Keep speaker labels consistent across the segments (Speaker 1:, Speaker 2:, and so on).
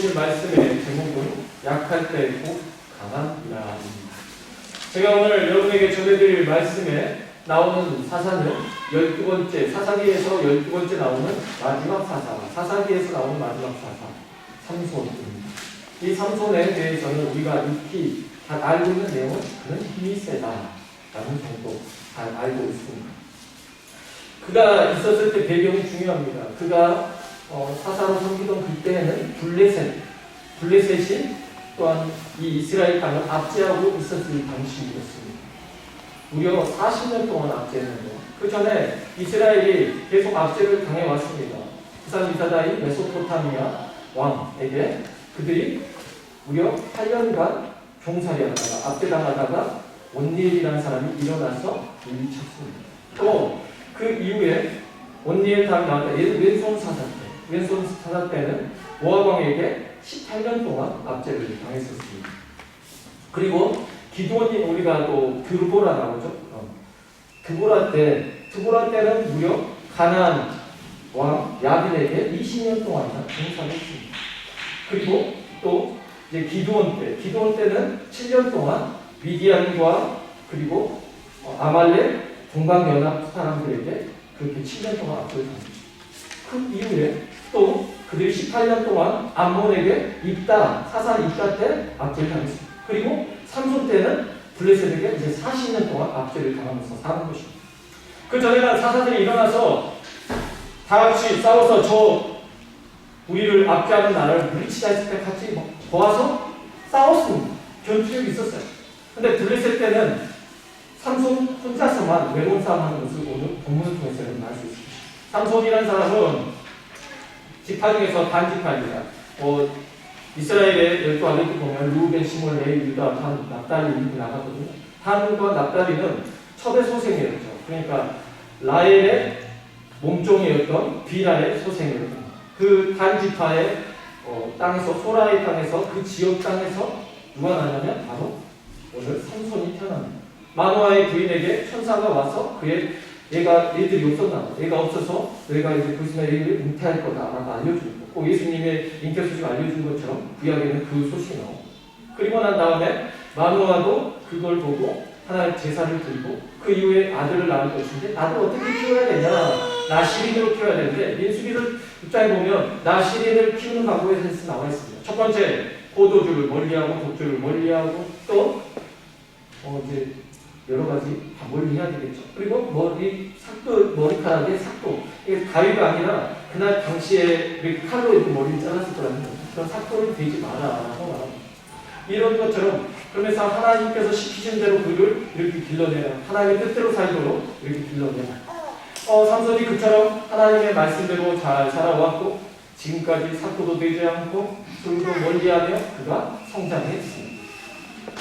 Speaker 1: 보실 말씀의 제목은 약할 때 꼭 강함이라. 제가 오늘 여러분에게 전해드릴 말씀에 나오는 사사는 12번째, 사사기에서 12번째 나오는 마지막 사사, 사사기에서 나오는 마지막 사사, 삼손입니다. 이 삼손에 대해서는 우리가 익히 잘 알고 있는 내용은 그는 힘이 세다라는 정도 잘 알고 있습니다. 그가 있었을 때 배경이 중요합니다. 그가 사사로 섬기던 그때에는 블레셋이 또한 이 이스라엘 땅을 압제하고 있었을 당시이었습니다. 무려 40년 동안 압제했는데 그 전에 이스라엘이 계속 압제를 당해왔습니다. 부산-미사다인 메소포타미아 왕에게 그들이 무려 8년간 종살이하다가 압제당하다가 온니엘이라는 사람이 일어나서 물리쳤습니다. 또 그 이후에 온니엘 다음 나왔다. 얘는 왼손 사사 때는 모압 왕에게 18년 동안 압제를 당했었습니다. 그리고 기드온이 우리가 또 드보라 나오죠. 드보라 때는 무려 가나안 왕 야빈에게 20년 동안이나 종살했습니다. 그리고 또 이제 기드온 때는 7년 동안 미디안과 그리고 아말렉 동방연합 사람들에게 그렇게 7년 동안 압제를 당했습니다. 그 이후에 또 그들이 18년 동안 암몬에게 사사 입다 때 압제를 당했습니다. 그리고 삼손 때는 블레셋에게 이제 40년 동안 압제를 당하면서 사는 것입니다. 그 전에는 사사들이 일어나서 다 같이 싸워서 우리를 압제하는 나라를 물리치자 했을 때 같이 모아서 싸웠습니다. 전투력이 있었어요. 근데 블레셋 때는 삼손 혼자서만 외로운 싸움 하는 것을 오늘 본문을 통해서는 알 수 있습니다. 삼손이라는 사람은 지파 중에서 단지파입니다. 이스라엘의 12아들도 보면 루벤, 시몬, 레위, 유다, 단, 납달리 이렇게 나가거든요. 단과 납달리는 첩의 소생이었죠. 그러니까 라헬의 몸종이었던 비라의 소생이었던 그 단지파의 땅에서 소라의 땅에서 그 지역 땅에서 누가 나냐면 바로 오늘 삼손이 태어납니다. 마노아의 부인에게 천사가 와서 얘가 애들이 없었나? 얘가 없어서 너희가 이제 보시면 얘를 잉태할 거다라고 알려주고 꼭 예수님의 잉태 소식 알려준 것처럼 구약에는 그 소식이 나오고 그리고 난 다음에 마노아도 그걸 보고 하나의 제사를 드리고 그 이후에 아들을 낳을 것인데 아들을 어떻게 키워야 되냐? 나시린으로 키워야 되는데 민수기를 입장에 보면 나시린을 키우는 방법에 대해서 나와 있습니다. 첫 번째 포도주를 멀리하고 독주를 멀리하고 또 이제 여러 가지 다 멀리해야 되겠죠. 그리고 머리카락의 삭도. 이게 가위가 아니라 그날 당시에 이렇게 칼로 이렇게 머리를 잘랐을 거라는 거죠. 그런 삭도를 대지 마라라고 말합니다. 이런 것처럼 그러면서 하나님께서 시키신 대로 그를 이렇게 길러내라. 하나님의 뜻대로 살도록 이렇게 길러내라. 삼손이 그처럼 하나님의 말씀대로 잘 살아왔고 지금까지 삭도도 되지 않고 술도 멀리하며 그가 성장했습니다.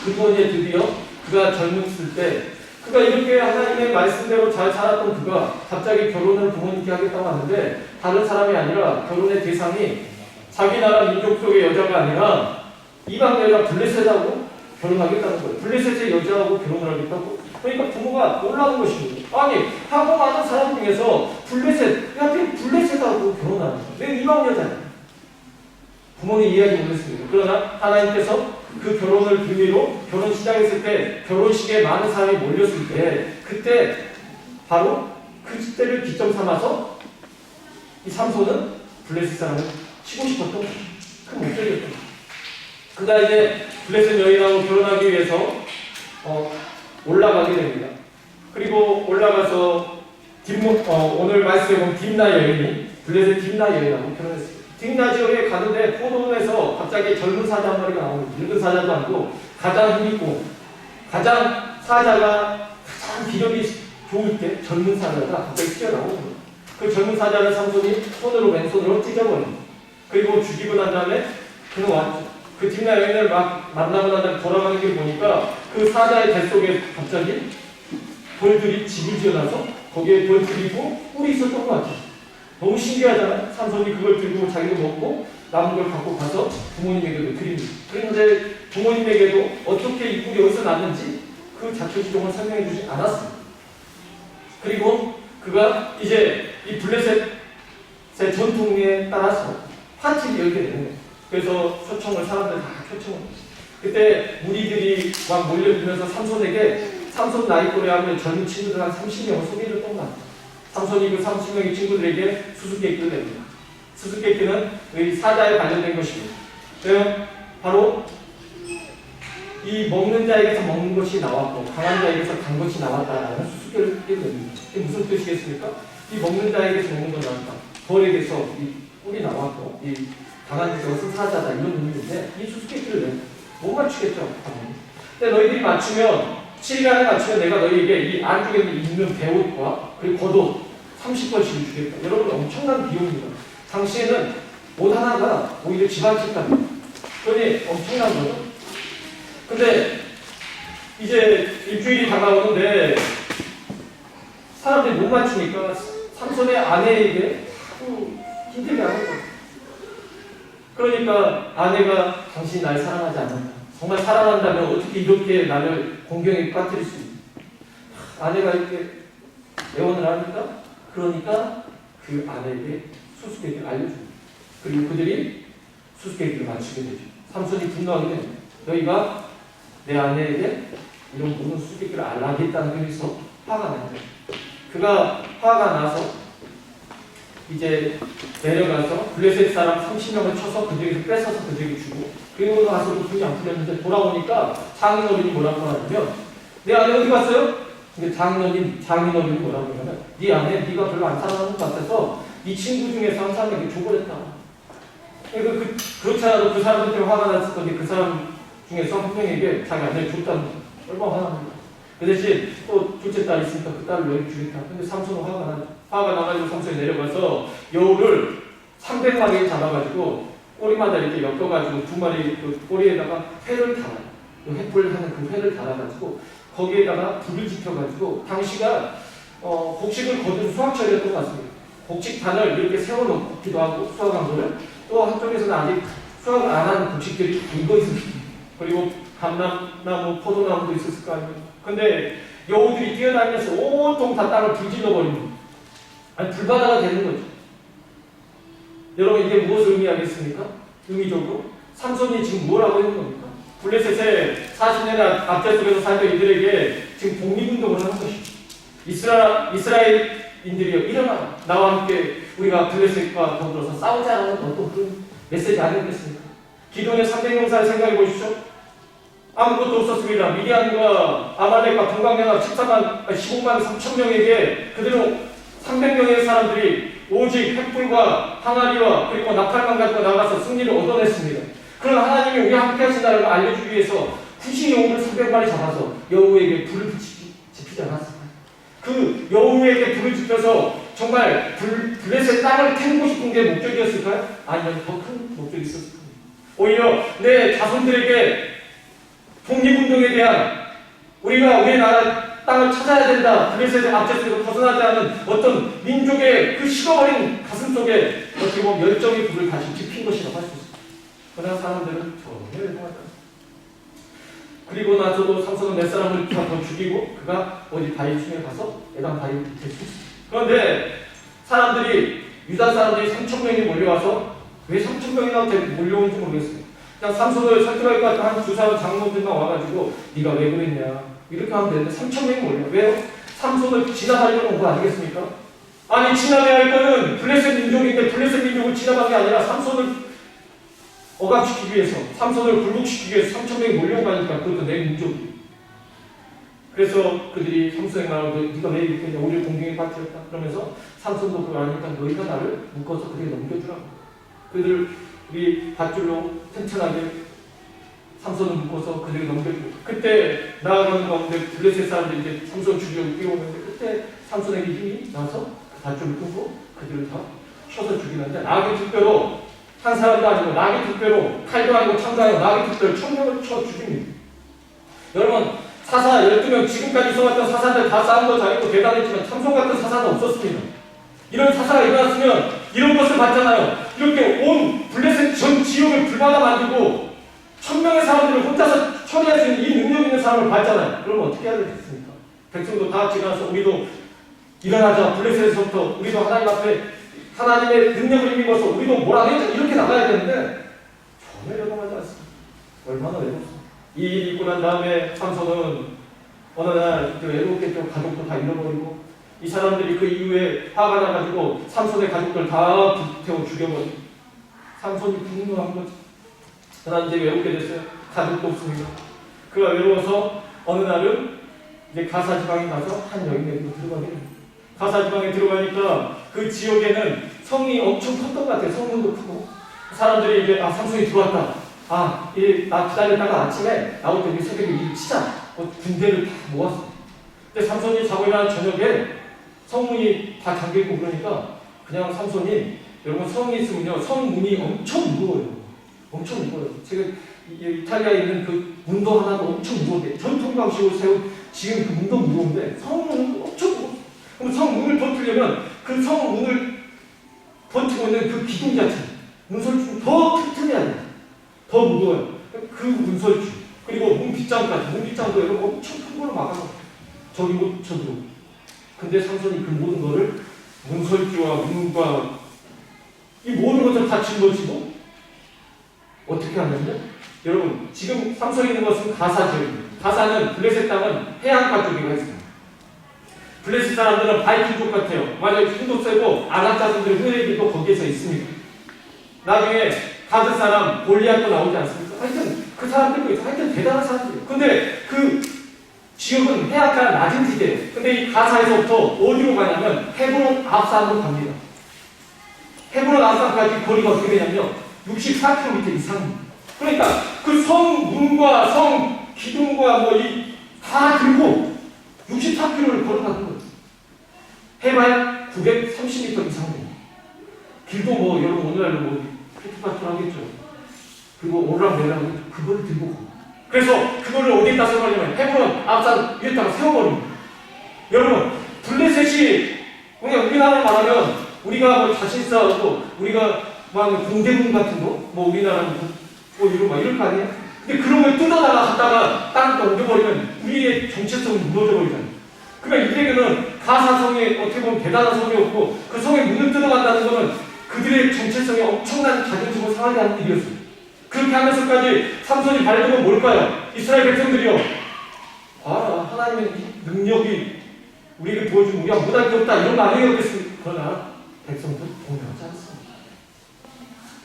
Speaker 1: 그리고 이제 드디어 그가 젊었을 때 그가 이렇게 하나님의 말씀대로 잘 살았던 그가 갑자기 결혼을 부모님께 하겠다고 하는데 다른 사람이 아니라 결혼의 대상이 자기 나라 민족 속의 여자가 아니라 이방 여자 블레셋하고 결혼하겠다는 거예요. 블레셋의 여자하고 결혼을 하겠다고. 그러니까 부모가 놀라는 것입니다. 아니 하고 많은 사람 중에서 하필 블레셋하고 결혼하는 거예요. 내 이방 여자야. 부모님 이해하기 못했습니다. 그러나 하나님께서 그 결혼을 빌미로 결혼 시작했을 때 결혼식에 많은 사람이 몰렸을 때 그때 바로 그 때를 기점 삼아서 이 삼손은 블레셋 사람을 치고 싶었던 큰 목적이었던 그가 이제 블레셋 여인하고 결혼하기 위해서 올라가게 됩니다. 그리고 올라가서 오늘 말씀에 보면 딥나 여인이 블레셋 딥나 여인하고 결혼했습니다. 딥나 지역에 가는데 포도원에서 갑자기 젊은 사자 한 마리가 나오고 늙은 사자도 아니고 가장 힘있고 사자가 가장 기력이 좋을 때 젊은 사자가 갑자기 튀어나오고 그 젊은 사자를 삼손이 왼손으로 찢어버립니다. 그리고 죽이고 난 다음에 그는 왔죠. 그 딥나 여인을 막 만나고 난 다음에 돌아가는 길 보니까 그 사자의 뱃속에 갑자기 벌들이 집을 지어놔서 거기에 벌들이고 꿀이 있었던 것 같아요. 너무 신기하잖아요. 삼손이 그걸 들고 자기도 먹고 남은 걸 갖고 가서 부모님에게도 드립니다. 그런데 부모님에게도 어떻게 이 꿀이 어디서 났는지 그 자초지종을 설명해 주지 않았습니다. 그리고 그가 이제 이 블레셋의 전통에 따라서 파티를 열게 되는 거예요. 그래서 초청을 사람들 다 초청을. 그때 무리들이 막 몰려들면서 삼손 나이 또래 하면 젊은 친구들 한 30명 소개를 했던 것 같아요. 삼손이 그 30명의 친구들에게 수수께끼를 냅니다. 수수께끼는 이 사자에 관련된 것입니다. 바로 이 먹는 자에게서 먹는 것이 나왔고 강한 자에게서 간 것이 나왔다라는 수수께끼를 냅니다. 이게 무슨 뜻이겠습니까? 이 먹는 자에게서 먹는 것 나왔다. 벌에게서 이 꿀이 나왔고 이 강한 것은 사자다 이런 의미인데 이 수수께끼를 냅니다. 못 맞추겠죠? 근데 너희들이 맞추면 7일간에 맞추면 내가 너희에게 이 안쪽에 있는 배옷과 그리고 겉옷 30번씩을 주겠다. 여러분 엄청난 비용입니다. 당시에는 옷 하나가 오히려 집 한 채 값입니다. 그러니 엄청난 거죠. 근데 이제 일주일이 다가오는데 사람들이 못 맞추니까 삼손의 아내에게 힘들게 하는 거예요. 그러니까 아내가 당신이 날 사랑하지 않는다. 정말 사랑한다면 어떻게 이렇게 나를 공경에 빠뜨릴 수 있냐. 아내가 이렇게 애원을 하니까 그러니까 그 아내에게 수수께끼를 알려줍니다. 그리고 그들이 수수께끼를 맞추게 되죠. 삼손이 분노하게 됩니다. 너희가 내 아내에게 이런 모든 수수께끼를 알라겠다는 의미에서 화가 나요. 그가 화가 나서 이제 내려가서 블레셋 사람 30명을 쳐서 그들에게 뺏어서 그들에게 주고 그리고 가서도 돈이 안 풀렸는데 돌아오니까 장인어른이 뭐라고 하냐면 내 아내 어디 갔어요? 근데 장인어른이 뭐라고 하냐면 네 아내 네가 별로 안 사랑하는 것 같아서 네 친구 중에서 한 사람에게 줘버렸다. 그러니까 그렇지 않아도 그 사람들 때문에 화가 났을 건데 그 사람 중에서 한 명에게 자기 아내를 줬다는 거야. 얼마나 화납니까? 그 대신 또 둘째 딸이 있으니까 그 딸을 너에게 주겠다. 근데 삼손은 화가 나가지고 삼손이 내려가서 여우를 300마리 잡아가지고 꼬리마다 이렇게 엮어가지고 두 마리 그 꼬리에다가 회를 달아요. 횃불 하는 그 회를 달아가지고 거기에다가 불을 지펴가지고 당시가 곡식을 거둔 수확철이었던 것 같습니다. 곡식단을 이렇게 세워놓기도 하고 수확한 거를 또 한쪽에서는 아직 수확을 안 한 곡식들이 익어 있습니다. 그리고 감나무, 포도나무도 있었을 거 아닙니까? 근데 여우들이 뛰어다니면서 온통 다 땅을 불질러버립니다. 아니, 불바다가 되는 거죠. 여러분, 이게 무엇을 의미하겠습니까? 의미적으로 삼손이 지금 뭐라고 했는 겁니까? 블레셋의 40년 압제 속에서 살던 이들에게 지금 독립운동을 하는 것입니다. 이스라엘인들이여 일어나 나와 함께 우리가 블레셋과 더불어서 싸우자라는 어떤 그런 메시지 아니겠습니까? 기도의 300용사를 생각해 보십시오. 아무것도 없었습니다. 미디안과 아말렉과 동방연합 15만 3천 명에게 그들은 300명의 사람들이 오직 횃불과 항아리와 그리고 나팔만 가지고 나가서 승리를 얻어냈습니다. 그러나 하나님이 우리 함께 하신다는 걸 알려주기 위해서 굳이 여우를 300마리 잡아서 여우에게 불을 지피지 않았습니다. 그 여우에게 불을 지펴서 정말 블레셋 땅을 태우고 싶은 게 목적이었을까요? 아니면 더 큰 목적이 있었을 겁니다. 오히려 내 자손들에게 독립운동에 대한 우리가 우리나라 땅을 찾아야 된다. 블레셋의 압제에서 벗어나지 않은 어떤 민족의 그 식어버린 가슴 속에 어떻게 보면 열정의 불을 다시 지핀 것이라고 할 수 있습니다. 그러나 사람들은 전혀 열공하지 않습니다. 그리고 나서도 삼손은 몇 사람을 더 죽이고 그가 어디 바위층에 가서 애당 바위 밑에 숨습니다. 그런데 사람들이 유다 사람들이 3,000명이 몰려와서 왜 3,000명이나 몰려오는지 모르겠어요. 그냥 삼손을 설득할 것 같은 한 두 사람 장로들만 와가지고 네가 왜 그랬냐 이렇게 하면 되는데 3,000명이 몰려. 왜요? 삼손을 진압하려고 온 거 아니겠습니까? 아니 진압해야 할 거는 블레셋 민족인데 블레셋 민족을 진압한 게 아니라 삼손을 억압시키기 위해서 삼손을 굴복시키기 위해서 3,000명이 몰려온 거 아니까 그것도 내 민족이. 그래서 그들이 삼손에게 말하고 네가 왜 이렇게 했냐 우리를 공경에 빠뜨렸다. 그러면서 삼손도 그걸 아니까 너희가 나를 묶어서 그들에게 넘겨주라고. 그들이 밧줄로 튼튼하게 삼손을 묶어서 그들에게 넘겨주고 그때 나아가는 가운데 블레셋 사람들이 이제 삼손 죽이려고 뛰어오는데 그때 삼손에게 힘이 나서 그 밧줄을 끊고 그들을 다 쳐서 죽이는데 나귀 뒷배로 한 사람도 아니고 나귀 뒷배로 칼도 아니고 창도 아니고 나귀 뒷배로 1,000명을 쳐 죽입니다. 여러분 사사 12명 지금까지 있어왔던 사사들 다 싸운 거 잘했고 대단했지만 삼손 같은 사사는 없었습니다. 이런 사사가 일어났으면 이런 것을 봤잖아요. 이렇게 온 블레셋 전 지역을 불바다 만들고 1,000명의 사람들을 혼자서 처리할 수 있는 이 능력 있는 사람을 봤잖아요. 그러면 어떻게 해야 되겠습니까? 백성도 다 같이 일어나서 우리도 일어나자. 블레셋에서부터 우리도 하나님 앞에 하나님의 능력을 힘입어서 우리도 뭐라 해야지 이렇게 나가야 되는데 전혀 여동하지 않습니다. 얼마나 외롭습니다. 이 일이 있고 난 다음에 삼손은 어느 날 외롭겠죠. 가족도 다 잃어버리고 이 사람들이 그 이후에 화가 나가지고 삼손의 가족들 다 불태워 죽여버리고 삼손이 분노한 거죠. 그러나 이제 외롭게 됐어요. 가족도 없습니다. 그가 외로워서 어느 날은 이제 가사 지방에 가서 한 여인에게로 들어가게 됩니다. 가사 지방에 들어가니까 그 지역에는 성이 엄청 컸던 것 같아요. 성문도 크고 사람들이 이제 삼손이 들어왔다. 나 기다렸다가 아침에 나올 때 우리 새벽에 일 치자. 군대를 다 모았어. 근데 삼손이 자고 일어난 저녁에 성문이 다 잠겨있고 그러니까 그냥 삼손이 여러분 성이 있으면요 성문이 엄청 무거워요. 엄청 무거워요. 제가 이탈리아에 있는 그 문도 하나도 엄청 무거운데 전통 방식으로 세운 지금 그 문도 무거운데 성문은 엄청 무거워. 그럼 성문을 버티려면 그 성문을 버티고 있는 그 기둥 자체 문설주 더 튼튼해야 돼. 더 무거워요. 그 문설주 그리고 문빗장까지 문빗장도 여러분 엄청 큰 걸로 막아서 저기 못 쳐들어. 근데 삼손이 그 모든 거를 문설주와 문과 이 모든 것을 다 짊어지고 어떻게 하냐면 여러분 지금 삼손이 있는 것은 가사 지역입니다. 가사는 블레셋 땅은 해안가 쪽에 있습니다. 블레셋 사람들은 바이킹족 같아요. 맞아요. 힘도 세고 아낙 자손들 흐레비도 거기에서 있습니다. 나중에 가드 사람 골리앗도 나오지 않습니까? 하여튼 그 사람들도 있어. 하여튼 대단한 사람들이에요. 근데 그 지역은 해안가 낮은 지대예요. 근데 이 가사에서부터 어디로 가냐면 헤브론 앞산으로 갑니다. 헤브론 앞산까지 거리가 어떻게 되냐면 64km 이상입니다. 그러니까 그 성 문과 성 기둥과 다 들고 64km를 걸어가는 거예요. 해발 930m 이상 됩니다. 길도 여러분 오늘날로 피트파트하겠죠. 그리고 오르락내리락 그걸 들고 가. 그래서 그거를 어디에다 세워버리냐면 헤브론 앞산 위에다가 세워버립니다. 여러분 블레셋이 그냥 우리나라로 말하면 우리가 자신 있어하고 우리가 공대문 같은 거 우리나라는 이런 거 아니에요? 근데 그런 걸 뜯어다가 갖다가 땅에다 옮겨버리면 우리의 정체성이 무너져버리잖아요. 그러니까 이들에게는 가사성이 어떻게 보면 대단한 성이었고 그 성에 문을 뜯어간다는 것은 그들의 정체성이 엄청난 자존심을 상하게 하는 일이었어요. 그렇게 하면서까지 삼손이 바라는 건 뭘까요? 이스라엘 백성들이요. 하나님의 능력이 우리에게 보여주면 우리가 못할 게 없다 이런 거 아니겠습니까? 그러나 백성들 동요하지 않습니다.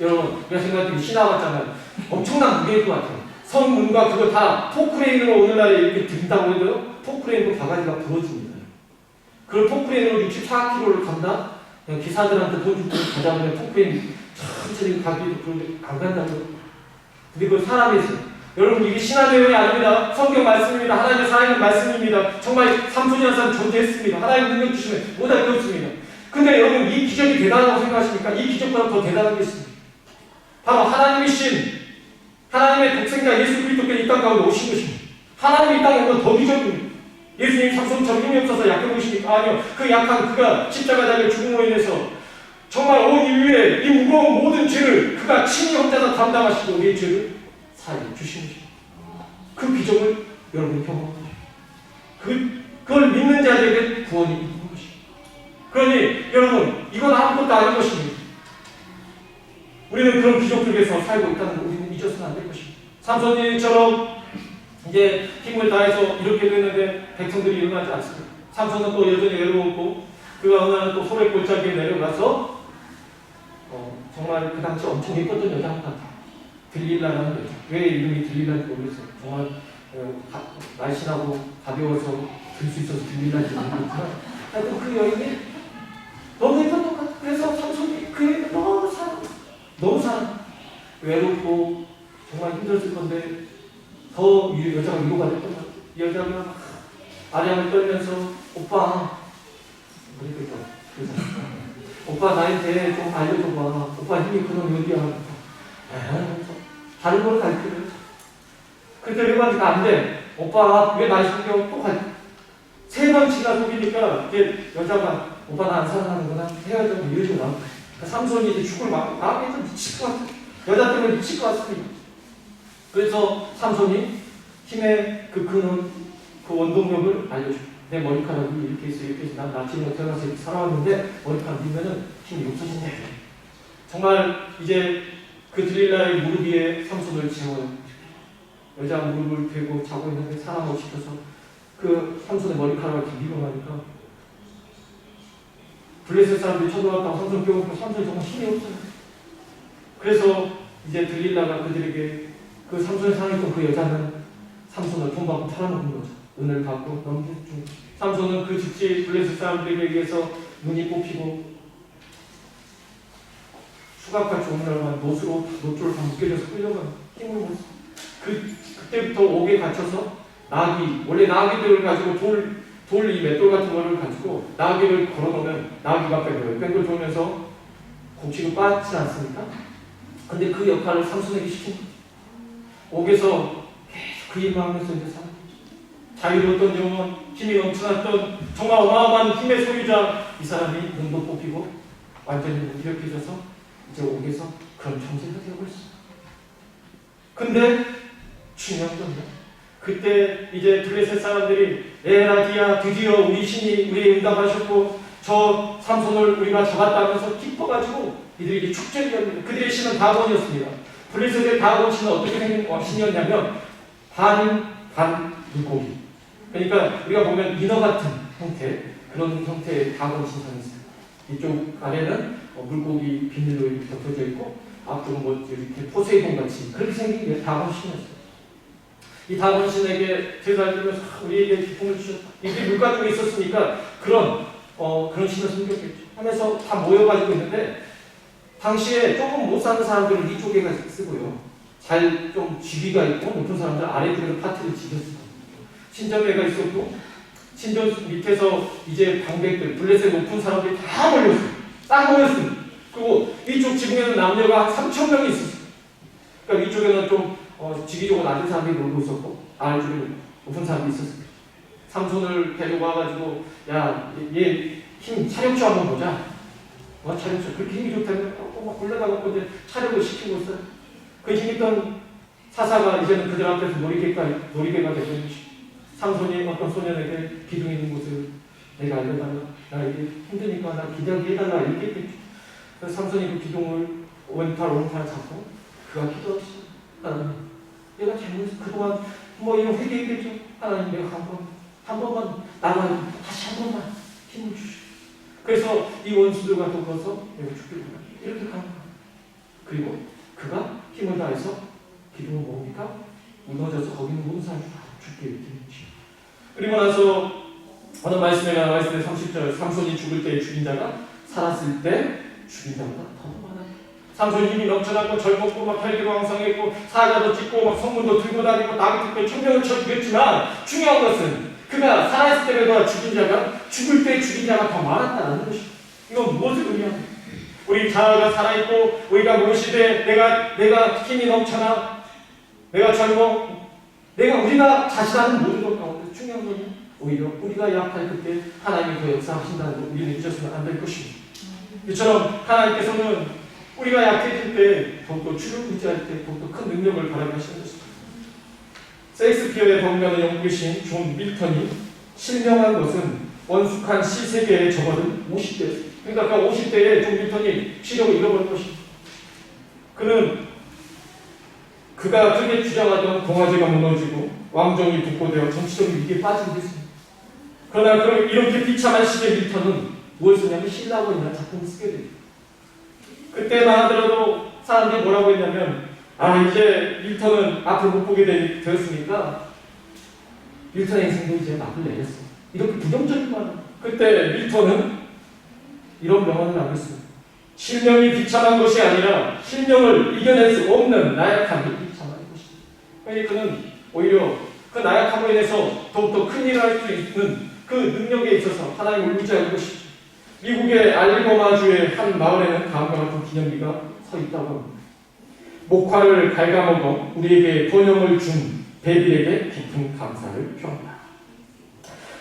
Speaker 1: 여러분 우리가 생각하는 신화 같잖아요. 엄청난 무게일 것 같아요. 성문과 그거 다 포크레인으로 오늘날에 이렇게 든다고 해도요. 포크레인으로 바가지가 부러집니다. 그걸 포크레인으로 64km를 간다? 그냥 기사들한테 돈 주고 가자면 포크레인 천천히 가기도 그런데 안 간다고요. 근데 그걸 사람이 있어요. 여러분 이게 신화 내용이 아닙니다. 성경 말씀입니다. 하나님의 살아있는 말씀입니다. 정말 삼손이라는 사람 존재했습니다. 하나님 능력 주시면 못할 게 없습니다. 근데 여러분 이 기적이 대단하다고 생각하십니까? 이 기적보다 더 대단한 게 있습니다. 바로 하나님이신 하나님의 독생자 예수 그리스도께서 이 땅 가운데 오신 것입니다. 하나님이 이 땅에 오면 더 기적입니다. 예수님 삼손처럼 힘이 없어서 약해 보이십니까? 아니요. 그 약한 그가 십자가 달려 죽음으로 인해서 정말 온 인류의 이 무거운 모든 죄를 그가 친히 혼자서 담당하시고 우리의 죄를 사해 주신 것입니다. 그 기적을 여러분이 경험하십시오. 그걸 믿는 자들에게 구원이 있는 것입니다. 그러니 여러분 이건 아무것도 아닌 것입니다. 우리는 그런 기적들에서 살고 있다는 걸 우리는 잊어서는 안 될 것입니다. 삼손이처럼 이제 힘을 다해서 이렇게 됐는데 백성들이 일어나지 않습니다. 삼손은 또 여전히 외로웠고 그가 어느 날 또 소래 골짜기에 내려가서 정말 그 당시 엄청 예뻤던 여자 한 같아요. 들릴라라는 여자. 왜 이름이 들릴라인지 모르겠어요. 정말 날씬하고 가벼워서 들 수 있어서 들릴라인지 모르겠지만 하여튼 그 여인이 너무 예뻤던 것 같아요. 그래서 삼손이 그 여인을 너무 사랑 외롭고 정말 힘들었을 건데 더 여자가 위로가 됐던 것 같아요. 이 여자가 아량을 떨면서 오빠 오빠 나한테 좀 알려줘봐. 오빠 힘이 그런 여기야. 다른 걸 가르쳐요. 그때 해가지고 안 돼. 오빠 왜 날 속여? 또 가르쳐. 세 번 지나 속이니까 이제 여자가 오빠 나 안 사랑하는구나. 헤어져 이러고 나와. 삼손이 이제 죽을 마음에서 미칠 것 같아. 여자 때문에 미칠 것 같습니다. 그래서 삼손이 힘의 그 근원, 그 원동력을 알려줘요. 내 머리카락이 이렇게 있어, 이렇게 있어. 난 나치로 태어나서 이렇게 살아왔는데 머리카락 밀면은 힘이 없어진다. 정말 이제 그 들릴라의 무릎 위에 삼손을 재워요. 여자가 무릎을 대고 자고 있는데 사람을 시켜서 그 삼손의 머리카락을 다 밀어가니까 블레셋 사람들이 쳐들어왔다고 삼손 뼈고 삼손이 정말 힘이 없어요. 그래서 이제 들릴라가 그들에게 그 삼손을 사랑했던 그 여자는 삼손을 돈 받고 팔아먹은 거죠. 은을 받고 넘겨준. 삼손은 그 즉시 블레셋 사람들에게 의해서 눈이 뽑히고 수갑같이 오늘만 노조를 다 묶여져서 끌려가는 힘을 못 써. 그때부터 옥에 갇혀서 원래 나귀들을 가지고 돌 이 맷돌 같은 거를 가지고 나귀를 걸어놓으면 나귀가 뺑글 뺑글 돌면서 곡식을 빠지지 않습니까? 근데 그 역할을 삼손에게 시킨 거죠. 옥에서 계속 그 일만 하면서 이제 살 자유로웠던 영혼, 힘이 넘쳐났던 정말 어마어마한 힘의 소유자 이 사람이 눈도 뽑히고 완전히 무기력해져서 이제 옥에서 그런 존재가 되어버렸어요. 근데 중요한 건요. 그때 이제 블레셋 사람들이 에라디야 드디어 우리 신이 우리의 응답하셨고 저 삼손을 우리가 잡았다면서 기뻐가지고 이들에게 축제를 합니다. 그들의 신은 다곤이었습니다. 블레셋의 다곤 신은 어떻게 생긴 신이었냐면 반 물고기. 그러니까 우리가 보면 인어 같은 형태 그런 형태의 다곤 신상이 있어요. 이쪽 아래는 물고기 비닐로 이렇게 덮여져 있고 앞쪽은 뭐 이렇게 포세이돈 같이 그렇게 생긴 게 다곤 신이었어요. 이 다곤 신에게 제사를 드리면서 우리에게 기쁨을 주셨다. 이들이 물가 중에 있었으니까 그런 신을 섬겼겠죠. 하면서 다 모여가지고 있는데 당시에 조금 못 사는 사람들은 이쪽에 쓰고요. 잘 좀 지위가 있고 높은 사람들 아래쪽에서 파티를 지켰어요. 신전회가 있었고 신전 밑에서 이제 방백들 블레셋 높은 사람들이 다 몰렸어요. 딱 모였습니다. 그리고 이쪽 지붕에는 남녀가 한 3,000명이 있었어요. 그러니까 위쪽에는 좀 지기적으로 낮은 사람들이 놀고 있었고 아래쪽에는 높은 사람들이 있었습니다. 삼손을 데리고 와가지고 야, 얘 힘 차력주 한번 보자. 차력주 그렇게 힘이 좋다면 막 굴러다가고 이제 차력을 시키고 있어요. 그 힘있던 사사가 이제는 그들 앞에서 놀이개가 되고 삼손이 어떤 소년에게 기둥 있는 곳을 내가 알려달라. 나 이게 힘드니까 나 기대하게 해달라 이렇게 했겠죠. 그래서 삼손이 그 기둥을 왼팔 오른팔 잡고 그가 기도했어요. 하나님, 내가 잘못해서 그동안 뭐 이런 회개했겠죠. 하나님, 내가 한 번만 나만 다시 한 번만 힘을 주시오. 그래서 이 원수들과 더불어서 내가 죽기를 이렇게 가는 거예요. 그리고 그가 힘을 다해서 기둥을 모으니까 무너져서 거기 있는 모든 사람이 다 죽게 되는지. 그리고 나서 어느 말씀에 나와 있을 때 30절 삼손이 죽을 때 죽인 자가 살았을 때 죽인 자보다 더 많아요. 삼손이 힘이 넘쳐나고 젊었고 막 혈기로 왕성했고 사자도 찢고 막 성문도 들고 다니고 나귀 천명을 쳐 죽였지만 중요한 것은 그가 살아있을 때보다 죽인 자가 죽을 때 죽인 자가 더 많았다는 것이죠. 이건 무엇을 의미합니까? 우리 자아가 살아있고 우리가 무엇이되 내가 힘이 넘쳐나 내가 젊어 우리가 자신하는 모든 것 가운데 중요한 것은 오히려 우리가 약할 그때 하나님이 더 역사하신다는 걸 우리는 잊어서는 안 될 것입니다. 이처럼 하나님께서는 우리가 약해질 때 더욱더 주를 의지할 때 더욱더 큰 능력을 발휘하시는 것입니다. 셰익스피어의 덕명의 영국이신 존 밀턴이 실명한 것은 원숙한 시세계에 접어든 50대였습니다. 그러니까 그 50대에 존 밀턴이 시력을 잃어버린 것입니다. 그가 크게 주장하던 동아제가 무너지고 왕정이 북고되어 정치적인 위기에 빠지게 됐습니다. 그러나 이렇게 비참한 시기에 밀턴은 무엇을 쓰냐면 신라원이라는 작품을 쓰게 됩니다. 그때만 하더라도 사람들이 뭐라고 했냐면 이제 밀턴은 앞을 못 보게 되었으니까 밀턴의 인생도 이제 막을 내렸어. 이렇게 부정적인 말을. 그때 밀턴은 이런 명언을 남겼습니다. 실명이 비참한 것이 아니라 실명을 이겨낼 수 없는 나약함이 비참한 것이다. 그러니까 그는 오히려 그 나약함으로 인해서 더욱더 큰 일을 할 수 있는 그 능력에 있어서 하나님을 의지하는 것이죠. 미국의 알리버마주의 한 마을에는 다음과 같은 기념비가 서 있다고 합니다. 목화를 갉아먹어 우리에게 번영을 준 데빌에게 깊은 감사를 표한다.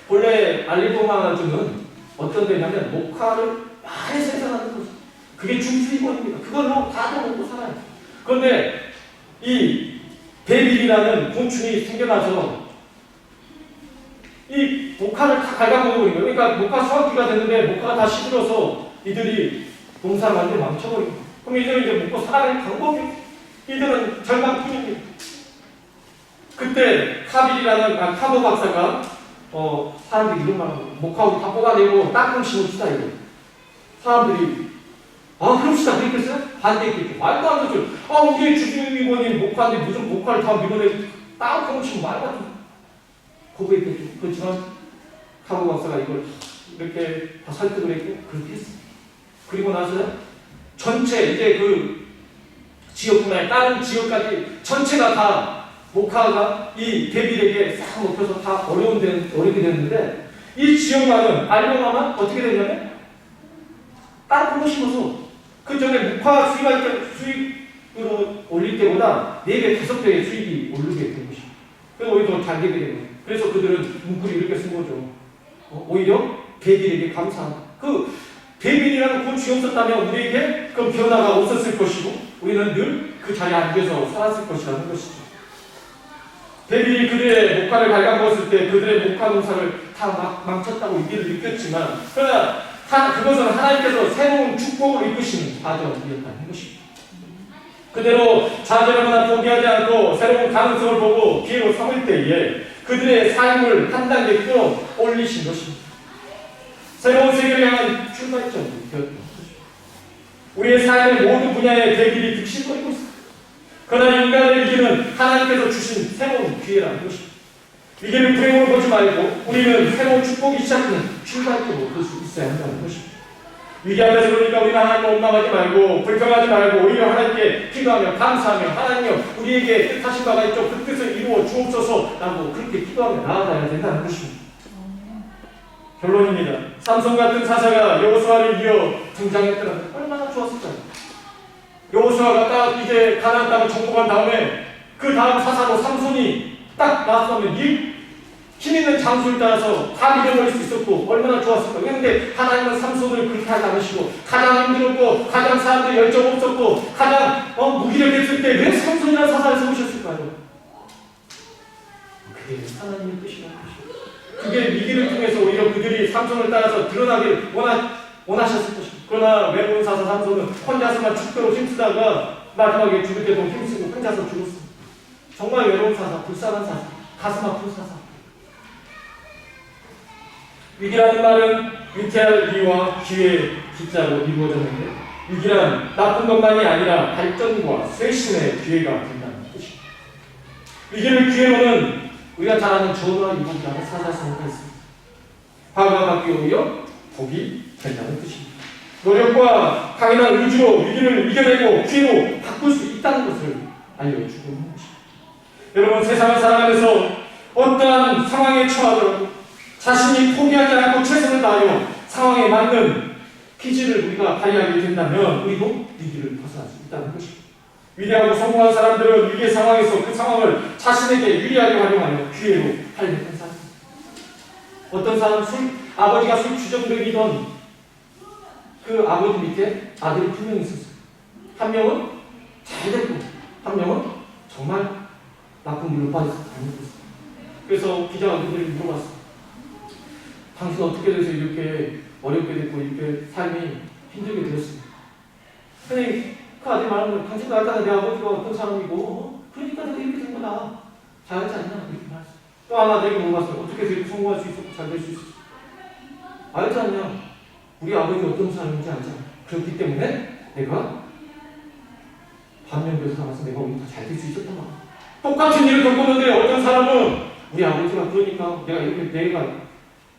Speaker 1: 본래 알리버마주는 어떤 데냐면 목화를 많이 생산하는 거죠. 그게 중수입원입니다. 그걸로 다들 먹고 살아요. 그런데 이 데빌이라는 곤충이 생겨나서 이 목화를 다 갉아먹어버린 거예요. 그러니까 목화 수확기가 됐는데 목화가 다 시들어서 이들이 농사를 완전히 망쳐버린 거예요. 그럼 이제 먹고 살아갈 방법이 없어요. 이들은 절반뿐입니다. 그때 카보 박사가 사람들이 이런 말을 하고 목하고 다 뽑아내고 땅콩 심읍시다 이거. 사람들이 그럽시다 그랬겠어요? 반대했겠죠. 말도 안 되죠. 우리 주주임원이 목화인데 무슨 목화를 다 밀어내고 땅콩 심으면 말 같은 거부했겠죠. 그렇지만 카보 박사가 이걸 이렇게 다 설득을 했고 그렇게 했습니다. 그리고 나서 전체 이제 그 지역뿐만 아니라 다른 지역까지 전체가 다 목화가 이 대비에게 싹 먹혀서 다 어렵게 됐는데 이 지역만은 알고나면 어떻게 됐냐면 땅콩을 심어서 그 전에 목화 수익으로 올릴 때보다 4배, 5배의 수익이 오르게 된 것입니다. 그래서 오히려 더 잘 되게 되는 거예요. 그래서 그들은 문구를 이렇게 쓴 거죠. 오히려 대비에게 감사한다. 그 대비이라는 그 쥐 없었다면 우리에게 그런 변화가 없었을 것이고 우리는 늘 그 자리에 앉아서 살았을 것이라는 것이죠. 대비이 그들의 목화를 갉아먹었을 때 그들의 목화 농사를 다 망쳤다고 위기를 느꼈지만 그러나 그것은 하나님께서 새로운 축복을 이끄시는 과정이었다는 것입니다. 그대로 좌절하거나 포기하지 않고 새로운 가능성을 보고 기회로 삼을 때에 그들의 삶을 한 단계 끌어올리신 것입니다. 새로운 세계를 향한 출발점이 되었던 것입니다. 우리의 삶의 모든 분야에 대비이 득실거리고 있습니다. 그러나 인간을 이기는 하나님께서 주신 새로운 기회라는 것입니다. 위기를 불행으로 보지 말고 우리는 새로운 축복이 시작하는 출발점으로 볼 수 있어야 한다는 것입니다. 위기 앞에서 그러니까 우리는 하나님을 원망하지 말고 불평하지 말고 오히려 하나님께 기도하며 감사하며 하나님여 우리에게 뜻하신 바가 있죠. 그 뜻을 이루어 주옵소서 라고 그렇게 기도하며 나아가야 된다는 것입니다. 결론입니다. 삼손 같은 사사가 여호수아를 이어 등장했더라면 얼마나 좋았을까요? 여호수아가 딱 이제 가나안 땅을 정복한 다음에 그 다음 사사로 삼손이 딱 나왔으면 힘 있는 장수를 따라서 다 밀어버릴 수 있었고 얼마나 좋았을까요? 그런데 하나님은 삼손을 그렇게 하지 않으시고 가장 힘들었고 가장 사람들이 열정 없었고 가장 무기력했을 때 왜 삼손이라는 사사를 세우셨을까요? 그게 하나님의 뜻이라는 것입니다. 그게 위기를 통해서 오히려 그들이 삼손을 따라서 드러나기를 원하셨을 것입니다. 그러나 외로운 사사 삼손은 혼자서만 죽도록 힘쓰다가 마지막에 죽을 때도 힘쓰고 혼자서 죽었습니다. 정말 외로운 사사, 불쌍한 사사, 가슴 아픈 사사. 위기라는 말은 위태할 위와 기회의 기자로 이루어졌는데 위기란 나쁜 것만이 아니라 발전과 쇄신의 기회가 된다는 뜻입니다. 위기를 기회로는 우리가 잘 아는 전화 유복이라는 사자성어가 있습니다. 화가 바뀌어 오히려 복이 된다는 뜻입니다. 노력과 강인한 의지로 위기를 이겨내고 기회로 바꿀 수 있다는 것을 알려주고 있는 것입니다. 여러분 세상을 살아가면서 어떠한 상황에 처하더라도 자신이 포기하지 않고 최선을 다하여 상황에 맞는 기질을 우리가 발휘하게 된다면 우리도 위기를 벗어날 수 있다는 것입니다. 위대하고 성공한 사람들은 위기의 상황에서 그 상황을 자신에게 유리하게 활용하여 기회로 활용했던 사람입니다. 어떤 사람 아버지가 술 주정뱅이던 그 아버지 밑에 아들이 2명 있었어요. 한 명은 잘 됐고 한 명은 정말 나쁜 일로 빠져서 잘못했어요. 그래서 기자가 그들을 물어봤어요. 당신 어떻게 돼서 이렇게 어렵게 됐고 이렇게 삶이 힘들게 되었습니까? 근데 그 아들이 말하는 거예요. 당신도 알잖아. 내 아버지가 어떤 사람이고 그러니까 내가 이렇게 된 거다. 잘하지 않냐? 이렇게 말했어요. 또 하나 내가 물어봤어요. 어떻게 해서 이렇게 성공할 수 있었고 잘 될 수 있었어? 알지 않냐? 우리 아버지 어떤 사람인지 알잖아. 그렇기 때문에 내가 반면교사 나가서 내가 우리 다 잘 될 수 있었단 말이야. 똑같은 일을 겪었는데 어떤 사람은 우리 아버지가 그러니까 내가 이렇게 된 거야.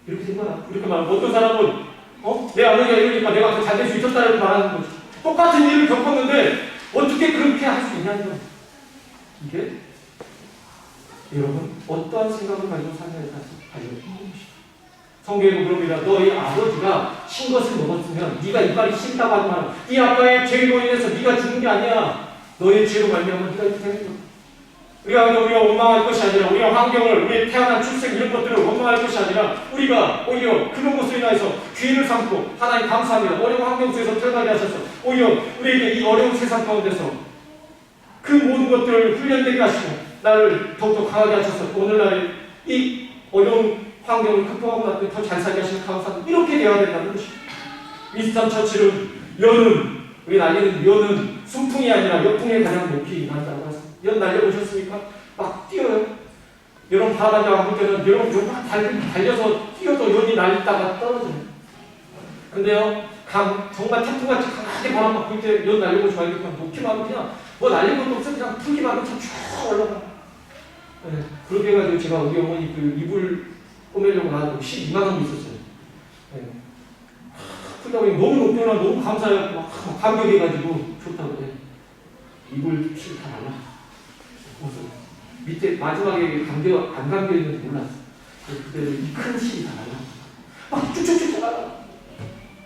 Speaker 1: 이렇게 말하고 어떤 사람은 내 아버지가 이러니까 내가 더 잘 될 수 있었다고 말하는 거죠. 똑같은 일을 겪었는데 어떻게 그렇게 할 수 있냐는 거예요. 이게 여러분 어떠한 생각을 가지고 살아야 하려는 것입니다. 성경에도 그럽니다. 너희 아버지가 신 것을 먹었으면 네가 이빨이 싫다고 하지 마라. 이 아빠의 죄로 인해서 네가 죽는 게 아니야. 너의 죄로 말미암아 네가 이렇게 되는 거야. 우리가 원망할 것이 아니라 우리가 환경을 우리의 태어난 출생 이런 것들을 원망할 것이 아니라 우리가 오히려 그런 것으로 인해서 기회를 삼고 하나님 감사합니다. 어려운 환경 속에서 태어나게 하셔서 오히려 우리에게 이 어려운 세상 가운데서 그 모든 것들을 훈련되게 하시고 나를 더욱더 강하게 하셔서 오늘날 이 어려운 환경을 극복하고 나서 더 잘 살게 하시는 감사합니다. 이렇게 되어야 된다는 것입니다. 윈스턴 처칠은 여는 우리 알리는 여는 순풍이 아니라 역풍에 가장 높이 난다고 하습니다. 연 날려보셨습니까? 막 뛰어요. 여러분 바람한다고 할 때는 여러분 막 달려서 뛰어도 연이 날다가 떨어져요. 근데요, 정말 태풍같이 강하게 바람 막고 있을 때 연 날려보지 말겠지만 높이만 하면 그냥 뭐 날린 것도 없어. 그냥 풀기만 하면 참 쭉 올라가. 네, 그렇게 해가지고 제가 우리 어머니 그 이불 꼬매려고 나왔는데 12만 원이 있었어요. 네. 풀다 보니 너무 높구나, 너무 감사해요. 막 감격해가지고 좋다고. 네. 이불 실 다 날라. 밑에 마지막에 안 감겨 있는지 몰랐어. 그때 이 큰 실이 다 날라. 막 쭉쭉쭉 날라.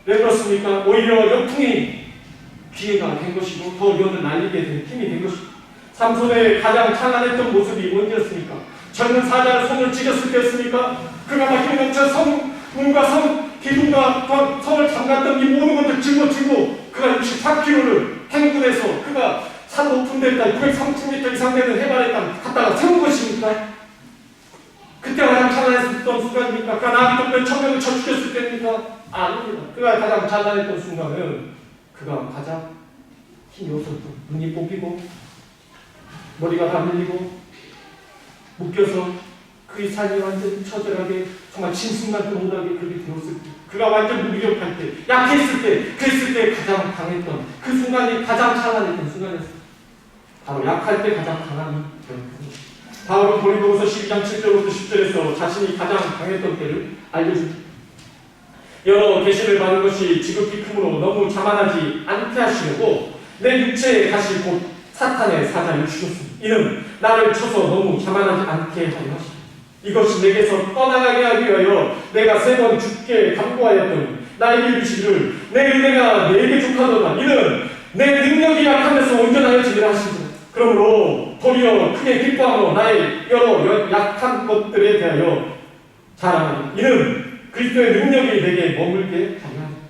Speaker 1: 왜 그렇습니까? 오히려 역풍이 기회가 된 것이고 더 연을 날리게 된 힘이 된 것이고 삼손의 가장 찬란했던 모습이 언제였습니까? 젊은 사자를 손을 찢었을 때였습니까? 그가 막 힘이 넘쳐 문과 기둥과 성을 잠갔던 이 모든 것들 짊어지고 그가 64km를 행군해서 그가 산 높은 데까지 930m 이상 되는 해발에 갔다가 세운 것입니까? 그때 가장 찬란했던 순간입니까? 그가 나비도 몇천 명을 쳐 죽였을 때입니까? 아닙니다. 그가 가장 찬란했던 순간은 그가 가장 힘이 없었던, 눈이 뽑히고 머리가 다 밀리고 묶여서 그 산이 완전 처절하게 정말 짐승만 동일하게 그렇게 되었을 때, 그가 완전 무기력할 때, 약했을 때, 그랬을 때 가장 강했던 그 순간이 가장 찬란했던 순간이었습니다. 바로 약할 때 가장 강한 때였습니다. 바울은 고린도후서 12장 7절부터 10절에서 자신이 가장 강했던 때를 알려줍니다. 여러 계시를 받은 것이 지극히 크므로 너무 자만하지 않게 하시려고 내 육체의 가시 곧 사탄의 사자를 주셨습니다. 이는 나를 쳐서 너무 자만하지 않게 하려 하십니다. 이것이 내게서 떠나가게 하기 위하여 내가 3번 죽게 간구하였더니 나에게 이르시기를 내 은혜가 내게 족하도다. 이는 내 능력이 약함에서 온전하여 지내라 하십니다. 그러므로 도리어 크게 기뻐하며 나의 여러 약한 것들에 대하여 자랑하니 이는 그리스도의 능력이 내게 머물게 하려 합니다.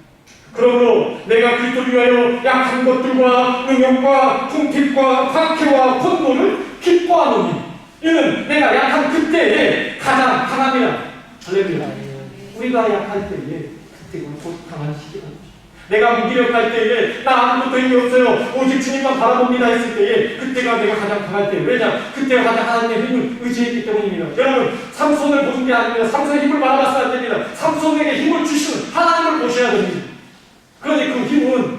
Speaker 1: 그러므로 내가 그리스도를 위하여 약한 것들과 능력과 궁핍과 박해와 권고를 기뻐하노니 이는 내가 약한 그때에 가장 강함이라. 할렐루야. 우리가 약할 때에 그때가 곧 강한 시기가 됩니다. 내가 무기력할 때에 나 아무것도 힘이 없어요. 오직 주님만 바라봅니다 했을 때에 그때가 내가 가장 강할 때예요. 왜냐? 그때가 가장 하나님의 힘을 의지했기 때문입니다. 여러분, 삼손을 보는 게 아닙니다. 삼손의 힘을 바라봤어야 안 됩니다. 삼손에게 힘을 주시는 하나님을 보셔야 됩니다. 그러니 그 힘은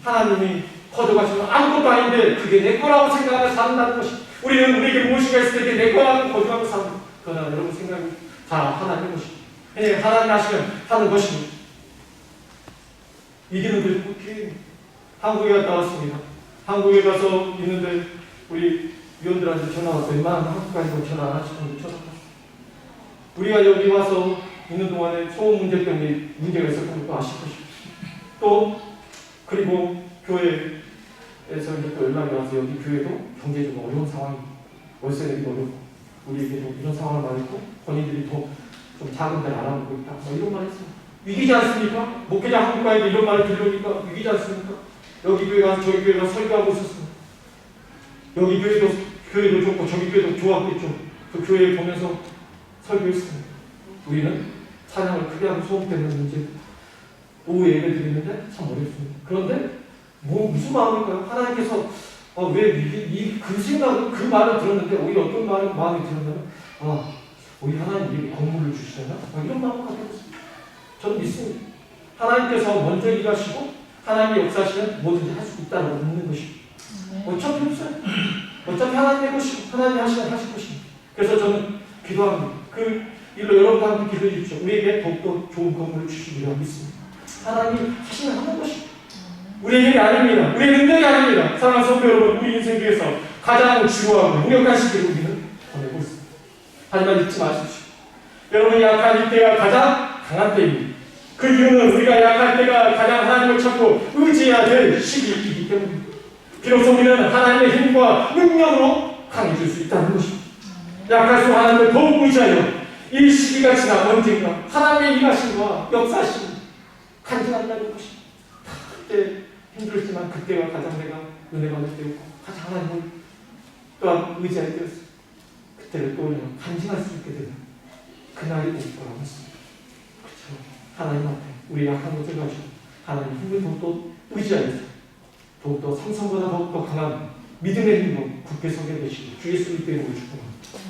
Speaker 1: 하나님이 거둬가시면 아무것도 아닌데 그게 내 거라고 생각하며 산다는 것입니다. 우리는 우리에게 무엇인가 있을 때 내 거라고 거듭하며 삽니다. 그러나 여러분 생각이 다 하나님의 것입니다. 왜냐하면 하나님 하시면 하는 것입니다. 이기는 게 교회입니다. 한국에 갔다 왔습니다. 한국에 가서 있는데 우리 위원들한테 전화 왔어요. 웬만하면 한국 가서 전화 안 하시는 전화 왔어요. 우리가 여기 와서 있는 동안에 소음 문제 때문에 문제가 있었던 것도 아실 것이고 또 그리고 교회에서 이제 또 연락이 와서 여기 교회도 경제적으로 어려운 상황입니다. 월세 내기도 어렵고 우리에게도 이런 상황을 말했고 본인들이 더 좀 작은 데를 알아보고 있다. 이런 말 했어요. 위기지 않습니까? 목회자 한국가에도 이런 말을 들으니까 위기지 않습니까? 여기 교회 가서 저기 교회 가서 설교하고 있었습니다. 여기 교회도 좋고 저기 교회도 좋았겠죠. 그 교회 보면서 설교했습니다. 우리는 찬양을 크게 하고 소음 때문에 문제 오후 예배 드리는데 참 어렵습니다. 그런데 무슨 마음일까요? 하나님께서 왜 그 생각을 그 말을 들었는데 오히려 어떤 마음이 들었냐면 우리 하나님이 건물을 주시려나? 이런 마음을 갖게 됐습니다. 저는 믿습니다. 하나님께서 먼저 일하시고 하나님이 역사하시면 뭐든지 할 수 있다고 믿는 것입니다. 어차피 없어요. 어차피 하나님의 것이고 하나님이 하시면 하실 것입니다. 그래서 저는 기도합니다. 그 일로 여러분도 함께 기도해 주십시오. 우리에게 더욱더 좋은 건물을 주시기를 믿습니다. 하나님이 하시면 하는 것입니다. 우리의 힘이 아닙니다. 우리의 능력이 아닙니다. 사랑하는 성도 여러분, 우리 인생 중에서 가장 중요하고 능력한 시기를 우리는 보내고 있습니다. 하지만 잊지 마십시오. 여러분이 약한 이때가 가장 강한 때입니다. 그 이유는 우리가 약할 때가 가장 하나님을 찾고 의지해야 될 시기이기 때문입니다. 비로소 우리는 하나님의 힘과 능력으로 강해질 수 있다는 것입니다. 약할수록 하나님을 더욱 의지하여 이 시기가 지나 언젠가 하나님의 일하심과 역사심이 간증한다는 것입니다. 그때 힘들지만 그때가 가장 내가 은혜 받을 때였고 가장 하나님을 또한 의지할 때였습니다. 그때를 떠올리면 간증할 수 있게 되는 그날이 올 거라고 했습니다. 그렇죠. 하나님 앞에 우리 약한 것을 가지고 하나님 힘을 또 의지하여서 더욱더 삼성보다 더욱더 강한 믿음의 힘으로 굳게 서게 되시고 주 예수 이름으로 축복합니다.